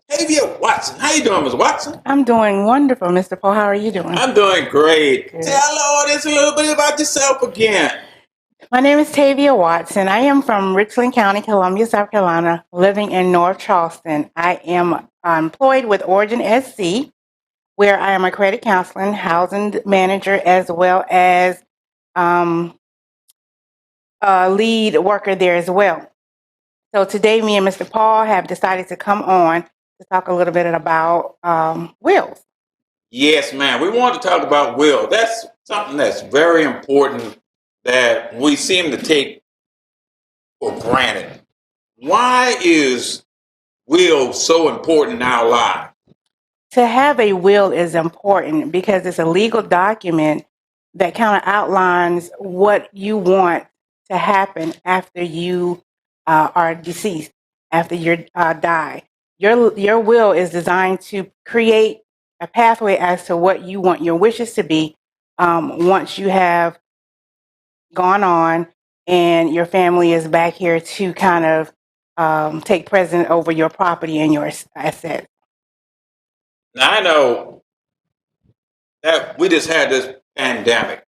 Tavia Watson. How you doing, Ms. Watson? I'm doing wonderful, Mr. Paul. How are you doing? I'm doing great. Good. Tell all this a little bit about yourself again. My name is Tavia Watson. I am from Richland County, Columbia, South Carolina, living in North Charleston. I am employed with Origin SC, where I am a credit counseling, housing manager, as well as um, a lead worker there as well. So today, me and Mr. Paul have decided to come on to talk a little bit about wills. Yes, ma'am. We want to talk about will. That's something that's very important that we seem to take for granted. Why is will so important in our lives? To have a will is important because it's a legal document that kind of outlines what you want to happen after you are deceased, after you die. Your will is designed to create a pathway as to what you want your wishes to be once you have gone on and your family is back here to kind of take precedent over your property and your assets. Now, I know that we just had this pandemic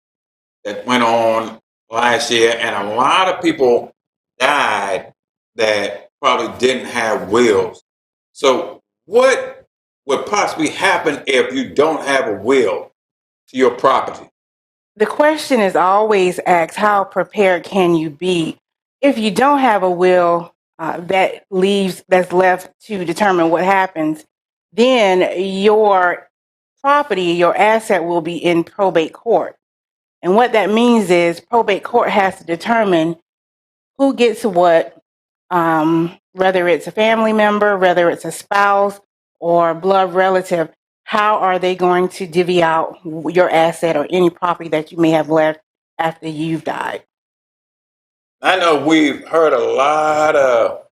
that went on last year, and a lot of people died that probably didn't have wills. So, what would possibly happen if you don't have a will to your property? The question is always asked, how prepared can you be? If you don't have a will that's left to determine what happens, then your property, your asset will be in probate court. And what that means is probate court has to determine who gets what, whether it's a family member, whether it's a spouse or blood relative. How are they going to divvy out your asset or any property that you may have left after you've died? I know we've heard a lot of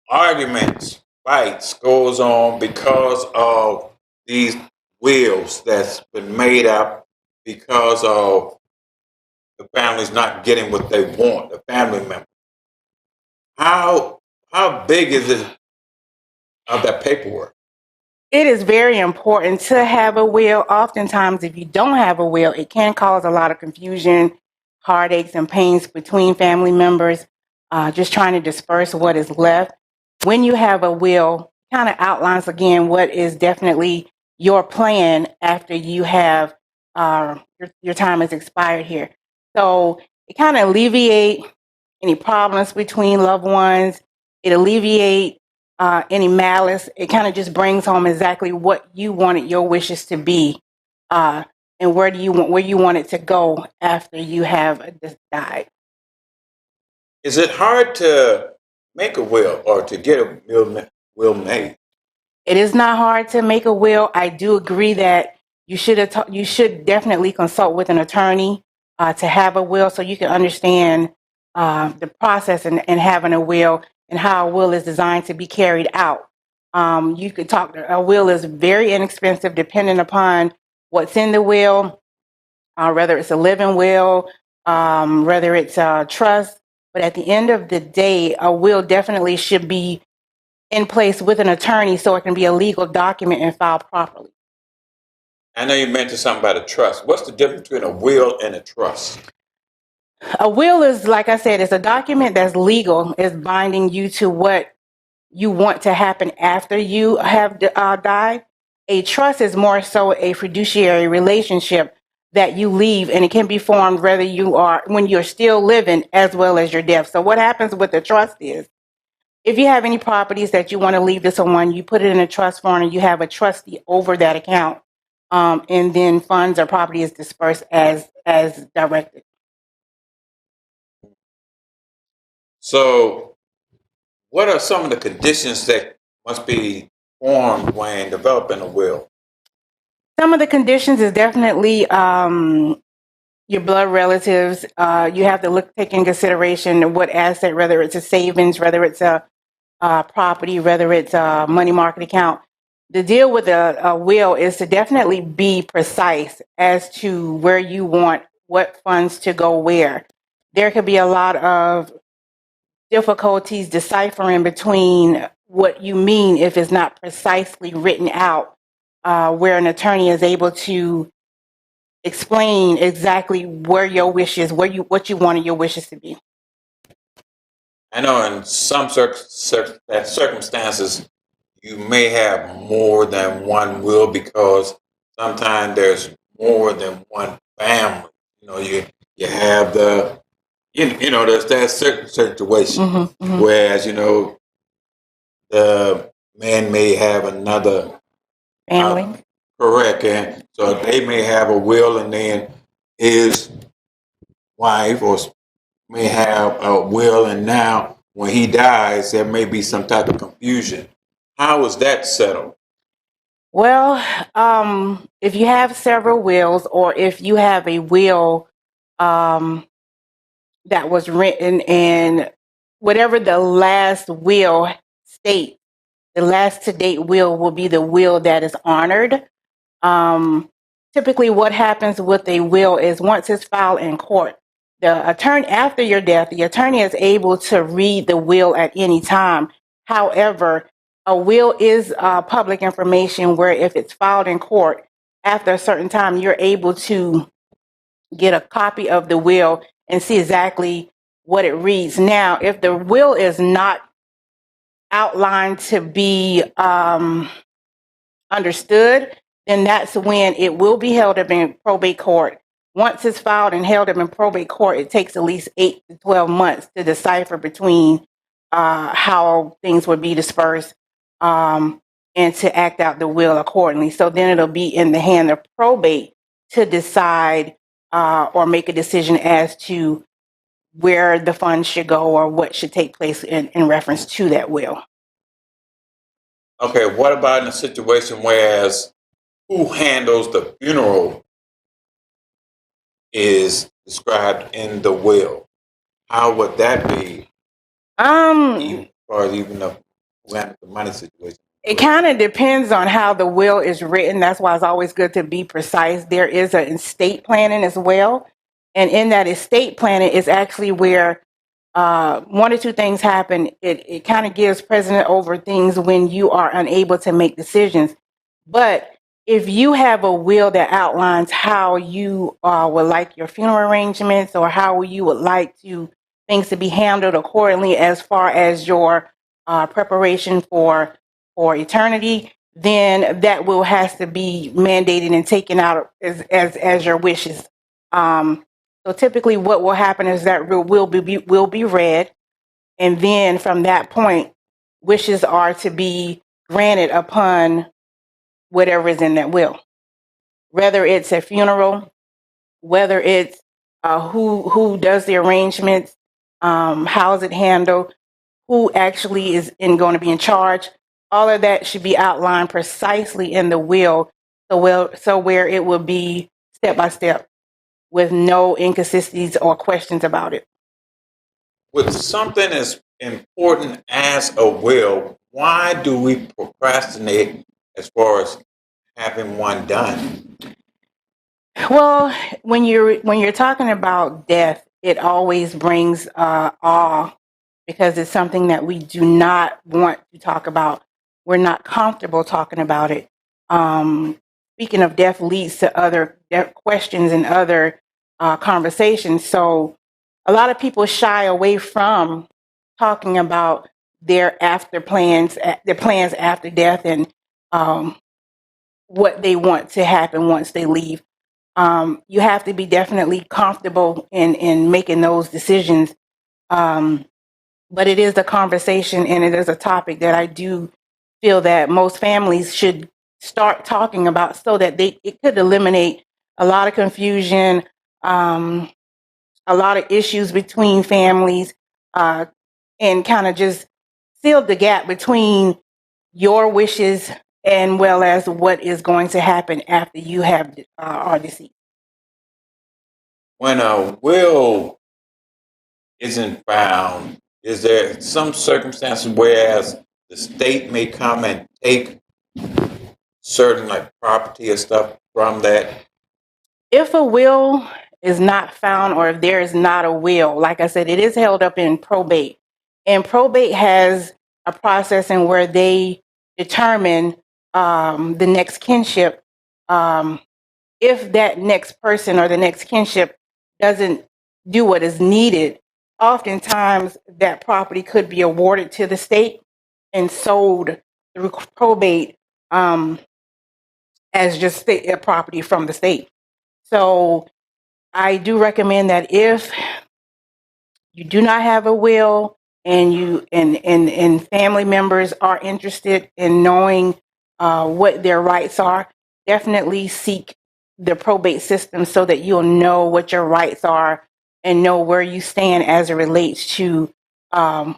arguments, fights goes on because of these wills that's been made up because of the families not getting what they want, the family member. How big is it of that paperwork? It is very important to have a will. Oftentimes, if you don't have a will, it can cause a lot of confusion, heartaches, and pains between family members, just trying to disperse what is left. When you have a will, kind of outlines again what is definitely your plan after you have your time has expired here. So it kind of alleviate any problems between loved ones. It alleviate any malice. It kind of just brings home exactly what you wanted your wishes to be, uh, and where you want it to go after you have just died. Is it hard to make a will or to get a will made? It is not hard to make a will. I do agree that you should definitely consult with an attorney to have a will, so you can understand the process and having a will and how a will is designed to be carried out. You could talk. A will is very inexpensive, depending upon what's in the will, whether it's a living will, whether it's a trust. But at the end of the day, a will definitely should be in place with an attorney so it can be a legal document and filed properly. I know you mentioned something about a trust. What's the difference between a will and a trust? A will is, like I said, it's a document that's legal, is binding you to what you want to happen after you have died. A trust is more so a fiduciary relationship that you leave, and it can be formed whether you are when you're still living as well as your death. So what happens with the trust is if you have any properties that you want to leave to someone, you put it in a trust fund and you have a trustee over that account. And then funds or property is dispersed as directed. So, what are some of the conditions that must be formed when developing a will? Some of the conditions is definitely your blood relatives. You have to take in consideration what asset, whether it's a savings, whether it's a property, whether it's a money market account. The deal with a will is to definitely be precise as to where you want what funds to go where. There could be a lot of difficulties deciphering between what you mean if it's not precisely written out, where an attorney is able to explain exactly where your wishes, what you wanted your wishes to be. I know in some circumstances you may have more than one will because sometimes there's more than one family. You have there's that certain situation. Whereas the man may have another Family. correct, and so they may have a will, and then his wife or may have a will, and now when he dies, there may be some type of confusion. How is that settled? Well, if you have several wills, or if you have a will that was written, and whatever the last will state, the last to date will be the will that is honored. Um, Typically, what happens with a will is once it's filed in court, the attorney, after your death, the attorney is able to read the will at any time. However, a will is public information where if it's filed in court, after a certain time, you're able to get a copy of the will and see exactly what it reads. Now, if the will is not outlined to be understood, then that's when it will be held up in probate court. Once it's filed and held up in probate court, it takes at least 8 to 12 months to decipher between how things would be dispersed and to act out the will accordingly. So then it'll be in the hand of probate to decide or make a decision as to where the funds should go or what should take place in reference to that will. Okay, what about in a situation whereas who handles the funeral is described in the will? How would that be? As far as even the money situation. It kind of depends on how the will is written. That's why it's always good to be precise. There is an estate planning as well. And in that estate planning is actually where one or two things happen. It kind of gives precedent over things when you are unable to make decisions. But if you have a will that outlines how you would like your funeral arrangements or how you would like things to be handled accordingly as far as your preparation for eternity, then that will has to be mandated and taken out as your wishes. So typically, what will happen is that will be read, and then from that point, wishes are to be granted upon whatever is in that will. Whether it's a funeral, whether it's who does the arrangements, how is it handled, who actually is going to be in charge. All of that should be outlined precisely in the will, so where it will be step by step with no inconsistencies or questions about it. With something as important as a will, why do we procrastinate as far as having one done? Well, when you're talking about death, it always brings awe because it's something that we do not want to talk about. We're not comfortable talking about it. Speaking of death leads to other questions and other conversations. So a lot of people shy away from talking about their after plans, their plans after death, and what they want to happen once they leave. You have to be definitely comfortable in making those decisions. Um, but it is a conversation and it is a topic that I do feel that most families should start talking about so that it could eliminate a lot of confusion, um, a lot of issues between families, uh, and kind of just seal the gap between your wishes and well as what is going to happen after you have are deceased. When a will isn't found, is there some circumstances whereas the state may come and take certain like property or stuff from that? If a will is not found or if there is not a will, like I said, it is held up in probate. And probate has a process in where they determine the next kinship. If that next person or the next kinship doesn't do what is needed, oftentimes that property could be awarded to the state and sold through probate as just state property from the state. So I do recommend that if you do not have a will and and family members are interested in knowing what their rights are, definitely seek the probate system so that you'll know what your rights are and know where you stand as it relates to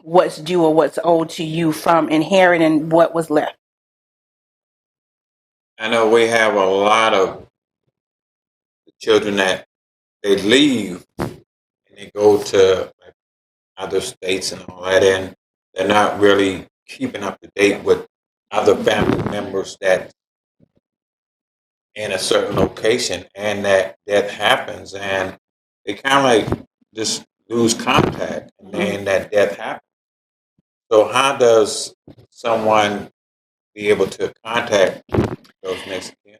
what's due or what's owed to you from inheriting what was left. I know we have a lot of children that they leave and they go to like other states and all that, and they're not really keeping up to date with other family members that in a certain location, and that death happens, and they kind of like just lose contact, and then that death happens. So how does someone be able to contact those next of kin?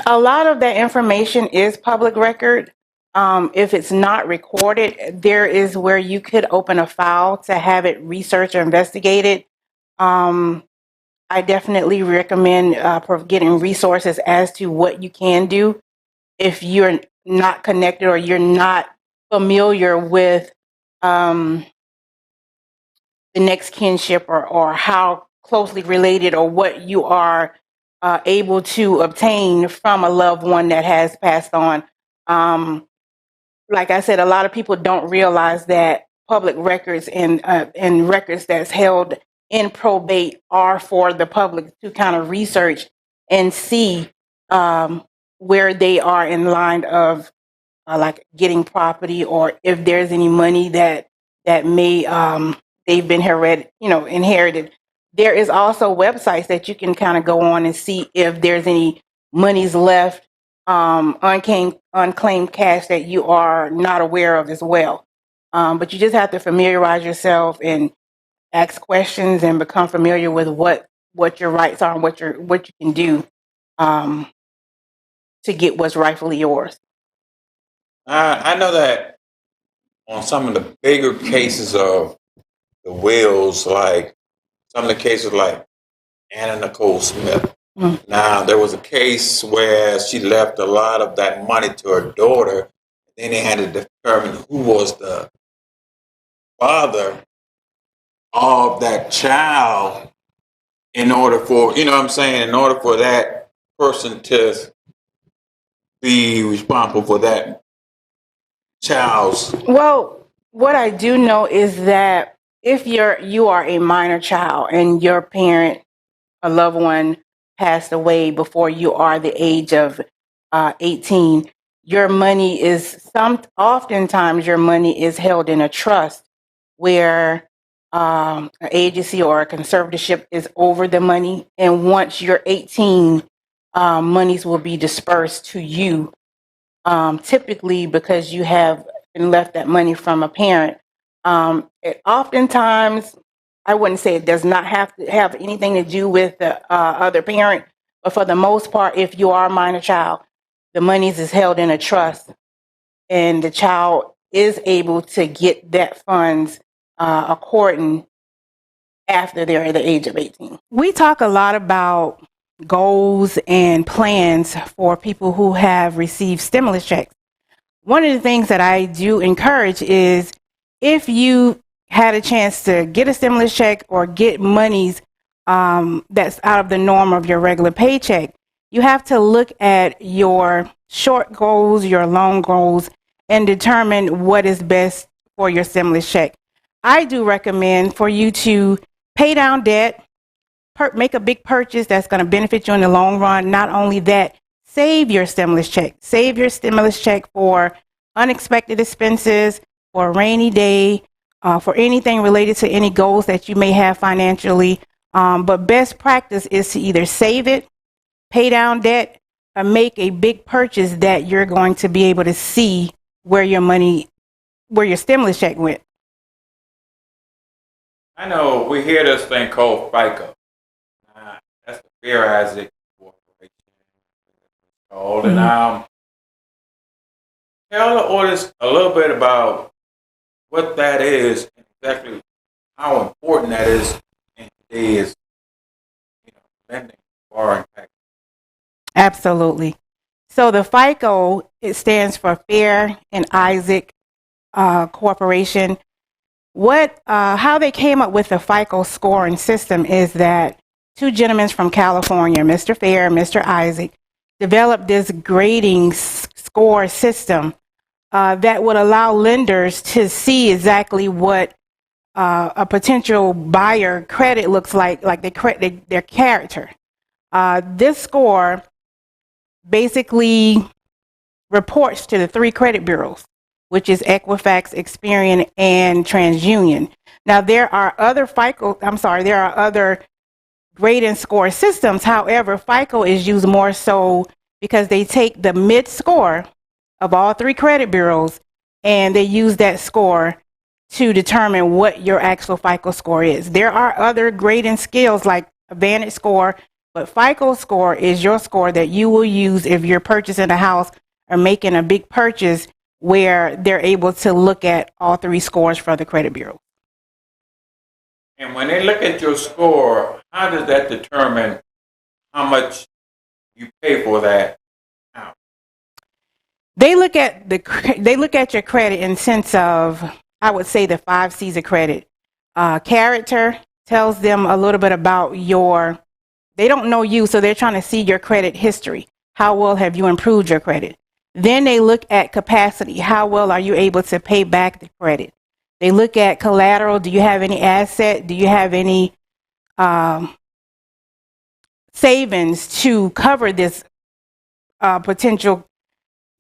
A lot of that information is public record. If it's not recorded, there is where you could open a file to have it researched or investigated. Um, I definitely recommend getting resources as to what you can do if you're not connected or you're not familiar with um, the next kinship or how closely related or what you are able to obtain from a loved one that has passed on. Um, like I said, a lot of people don't realize that public records and records that's held in probate are for the public to kind of research and see where they are in line of like getting property or if there's any money that may they've been inherited. There is also websites that you can kind of go on and see if there's any monies left, unclaimed cash that you are not aware of as well. But you just have to familiarize yourself and ask questions and become familiar with what your rights are and what you can do um, to get what's rightfully yours. I know that on some of the bigger cases of the wills, like some of the cases like Anna Nicole Smith. Mm. Now, there was a case where she left a lot of that money to her daughter. Then they had to determine who was the father of that child in order for, you know what I'm saying, in order for that person to be responsible for that child's. Well, what I do know is that if you are a minor child and your parent, a loved one, passed away before you are the age of 18, your money is oftentimes your money is held in a trust where an agency or a conservatorship is over the money, and once you're 18, monies will be dispersed to you typically because you have been left that money from a parent. It oftentimes, I wouldn't say it does not have to have anything to do with the other parent, but for the most part, if you are a minor child, the monies is held in a trust, and the child is able to get that funds according after they're the age of 18. We talk a lot about goals and plans for people who have received stimulus checks. One of the things that I do encourage is if you had a chance to get a stimulus check or get monies that's out of the norm of your regular paycheck, you have to look at your short goals, your long goals, and determine what is best for your stimulus check. I do recommend for you to pay down debt, make a big purchase that's going to benefit you in the long run. Not only that, save your stimulus check. Save your stimulus check for unexpected expenses, for a rainy day, for anything related to any goals that you may have financially. But best practice is to either save it, pay down debt, or make a big purchase that you're going to be able to see where your money, where your stimulus check went. I know we hear this thing called FICA. That's the Fair Isaac Corporation called. And tell the audience a little bit about what that is and exactly how important that is in today's lending borrowing package. Absolutely. So the FICO, it stands for Fair and Isaac Corporation. How they came up with the FICO scoring system is that two gentlemen from California, Mr. Fair and Mr. Isaac, developed this grading score system that would allow lenders to see exactly what a potential buyer credit looks like their character. This score basically reports to the three credit bureaus, which is Equifax, Experian, and TransUnion. Now, there are other grade and score systems. However, FICO is used more so because they take the mid score of all three credit bureaus and they use that score to determine what your actual FICO score is. There are other grading scales like a Vantage score, but FICO score is your score that you will use if you're purchasing a house or making a big purchase where they're able to look at all three scores for the credit bureau. And when they look at your score, how does that determine how much you pay for that house? They look at your credit in sense of, I would say, the 5 C's of credit. Character tells them a little bit about they don't know you, so they're trying to see your credit history. How well have you improved your credit? Then they look at capacity. How well are you able to pay back the credit? They look at collateral. Do you have any asset? Do you have any savings to cover this potential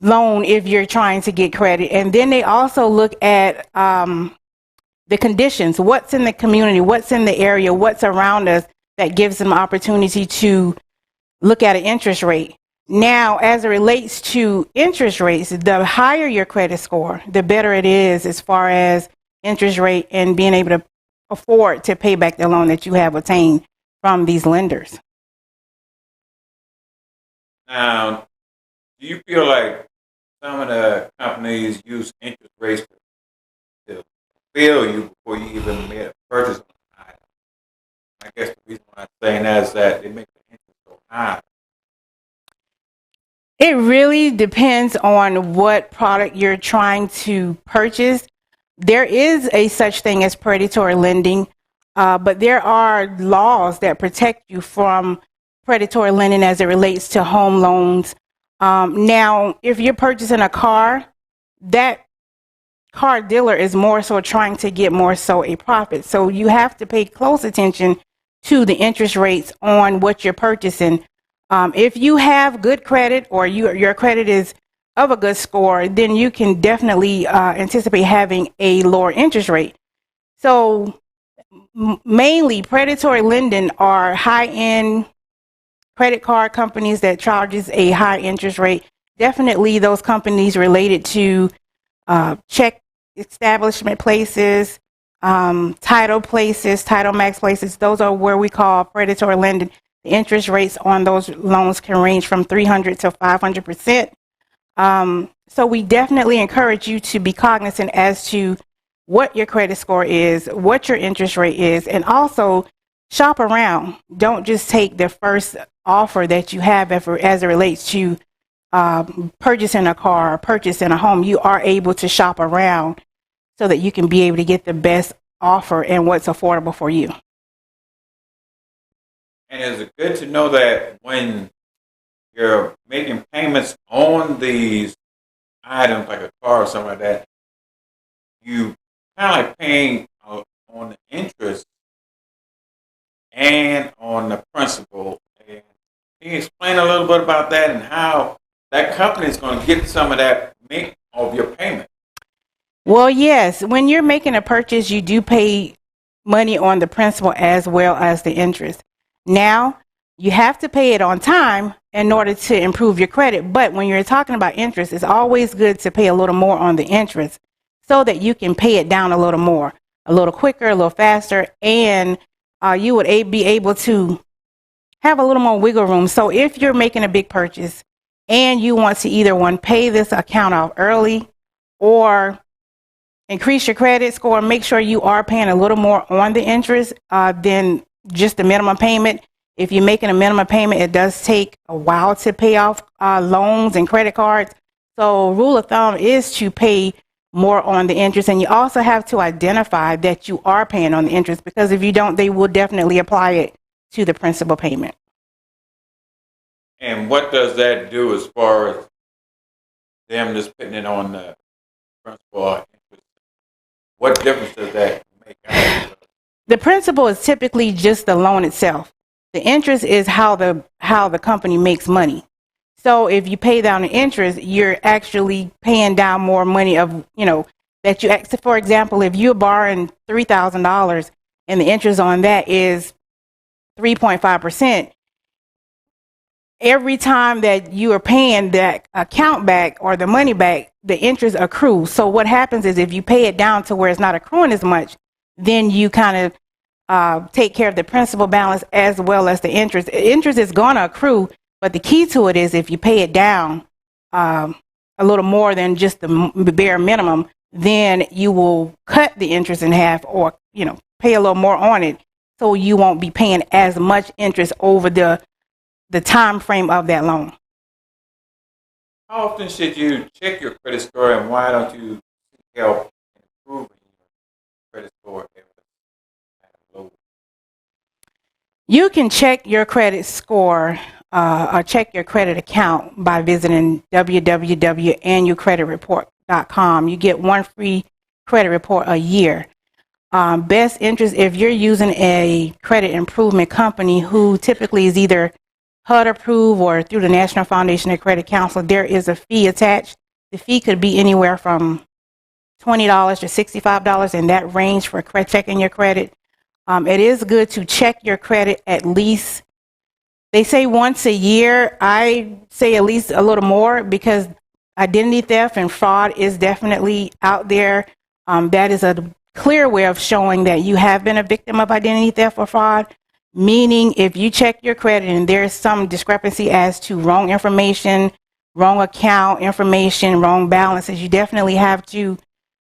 loan if you're trying to get credit? And then they also look at the conditions. What's in the community? What's in the area? What's around us that gives them opportunity to look at an interest rate? Now, as it relates to interest rates, the higher your credit score, the better it is as far as interest rate and being able to afford to pay back the loan that you have obtained from these lenders. Now, do you feel like some of the companies use interest rates to fail you before you even made a purchase on an item? I guess the reason why I'm saying that is that they make the interest so high. It really depends on what product you're trying to purchase. There is a such thing as predatory lending, but there are laws that protect you from predatory lending as it relates to home loans. Now, if you're purchasing a car, that car dealer is more so trying to get more so a profit. So you have to pay close attention to the interest rates on what you're purchasing. If you have good credit or your credit is of a good score, then you can definitely anticipate having a lower interest rate. So mainly predatory lending are high-end credit card companies that charges a high interest rate. Definitely those companies related to check establishment places, title places, title max places. Those are where we call predatory lending. The interest rates on those loans can range from 300 to 500%. So we definitely encourage you to be cognizant as to what your credit score is, what your interest rate is, and also shop around. Don't just take the first offer that you have as it relates to purchasing a car or purchasing a home. You are able to shop around so that you can be able to get the best offer and what's affordable for you. And is it good to know that when you're making payments on these items, like a car or something like that, you kind of like paying on the interest and on the principal? And can you explain a little bit about that and how that company is going to get some of that make of your payment? Well, yes, when you're making a purchase, you do pay money on the principal as well as the interest. Now, you have to pay it on time in order to improve your credit. But when you're talking about interest, it's always good to pay a little more on the interest so that you can pay it down a little more, a little quicker, a little faster, and you would be able to have a little more wiggle room. So if you're making a big purchase and you want to either pay this account off early or increase your credit score, make sure you are paying a little more on the interest than just the minimum payment. If you're making a minimum payment, it does take a while to pay off loans and credit cards. So rule of thumb is to pay more on the interest. And you also have to identify that you are paying on the interest, because if you don't, they will definitely apply it to the principal payment. And what does that do as far as them just putting it on the principal or interest? What difference does that make? The principal is typically just the loan itself. The interest is how the company makes money. So if you pay down the interest, you're actually paying down more money that you, for example, if you're borrowing $3,000 and the interest on that is 3.5%, every time that you are paying that account back or the money back, the interest accrues. So what happens is if you pay it down to where it's not accruing as much, then you kind of take care of the principal balance as well as the interest. Interest is going to accrue, but the key to it is if you pay it down a little more than just the bare minimum, then you will cut the interest in half, or pay a little more on it, so you won't be paying as much interest over the time frame of that loan. How often should you check your credit score, and why don't you seek help in improving your credit score? You can check your credit score or check your credit account by visiting www.annualcreditreport.com. You get one free credit report a year. Best interest, if you're using a credit improvement company who typically is either HUD approved or through the National Foundation of Credit Council, there is a fee attached. The fee could be anywhere from $20 to $65 in that range for checking your credit. It is good to check your credit at least, they say once a year. I say at least a little more, because identity theft and fraud is definitely out there. That is a clear way of showing that you have been a victim of identity theft or fraud. Meaning, if you check your credit and there's some discrepancy as to wrong information, wrong account information, wrong balances, you definitely have to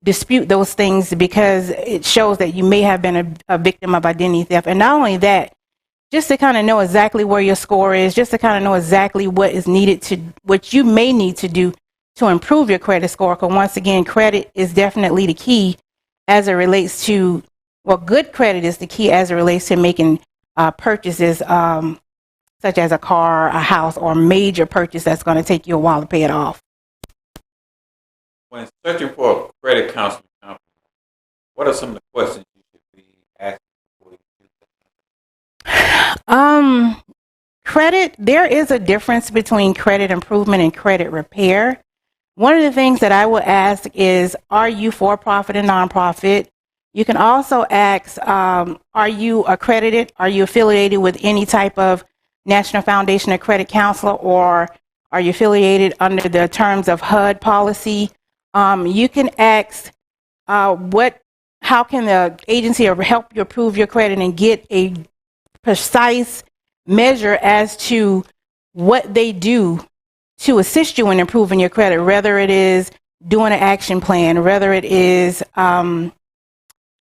dispute those things, because it shows that you may have been a victim of identity theft. And not only that, just to kind of know exactly where your score is, just to kind of know exactly what is needed what you may need to do to improve your credit score. Because once again, credit is definitely the key as it relates to, good credit is the key as it relates to making purchases such as a car, a house, or a major purchase that's going to take you a while to pay it off. When searching for a credit counseling company, what are some of the questions you should be asking before you do that? Credit, there is a difference between credit improvement and credit repair. One of the things that I would ask is, are you for-profit and nonprofit? You can also ask, are you accredited? Are you affiliated with any type of National Foundation of Credit Counselor, or are you affiliated under the terms of HUD policy? You can ask, how can the agency help you improve your credit, and get a precise measure as to what they do to assist you in improving your credit, whether it is doing an action plan, whether it is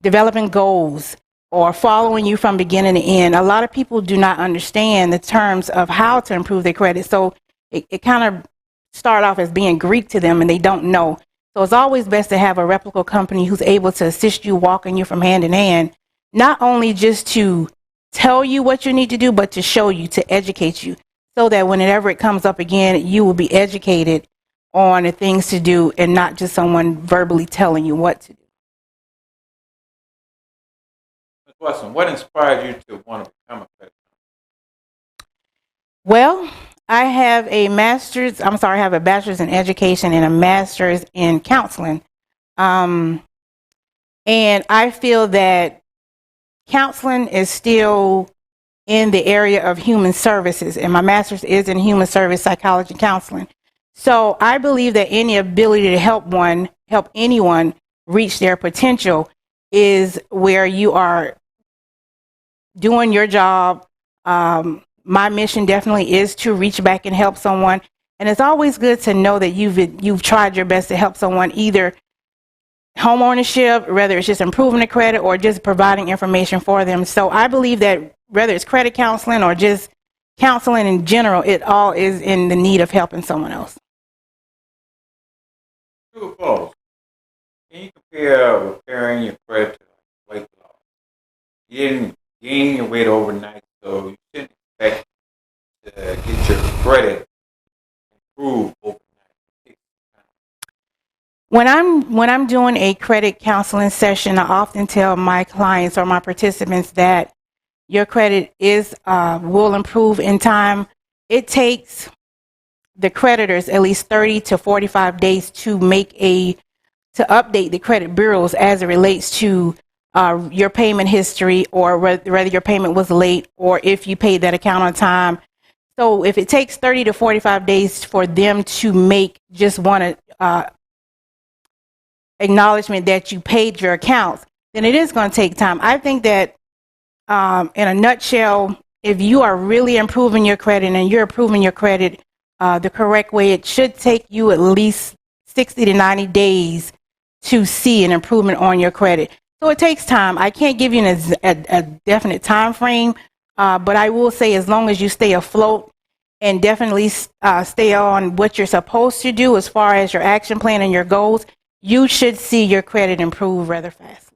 developing goals, or following you from beginning to end. A lot of people do not understand the terms of how to improve their credit. So it kind of start off as being Greek to them, and they don't know. So it's always best to have a reputable company who's able to assist you, walking you from hand in hand, not only just to tell you what you need to do, but to show you, to educate you, so that whenever it comes up again, you will be educated on the things to do and not just someone verbally telling you what to do. Ms. Watson, what inspired you to want to become a credit Well, I have a bachelor's in education and a master's in counseling. And I feel that counseling is still in the area of human services, and my master's is in human service psychology counseling. So I believe that any ability to help anyone reach their potential is where you are doing your job. My mission definitely is to reach back and help someone. And it's always good to know that you've tried your best to help someone, either home ownership, whether it's just improving the credit or just providing information for them. So I believe that whether it's credit counseling or just counseling in general, it all is in the need of helping someone else. True or false? Can you compare repairing your credit to weight loss? You didn't gain your weight overnight, so you shouldn't expect to get your credit improved overnight. When I'm doing a credit counseling session, I often tell my clients or my participants that your credit will improve in time. It takes the creditors at least 30 to 45 days to update the credit bureaus as it relates to your payment history, or whether your payment was late or if you paid that account on time. So if it takes 30 to 45 days for them to make just one acknowledgement that you paid your accounts, then it is going to take time. I think that in a nutshell, if you are really improving your credit and you're improving your credit the correct way, it should take you at least 60 to 90 days to see an improvement on your credit. So it takes time. I can't give you a definite time frame, but I will say as long as you stay afloat and definitely stay on what you're supposed to do as far as your action plan and your goals, you should see your credit improve rather fast.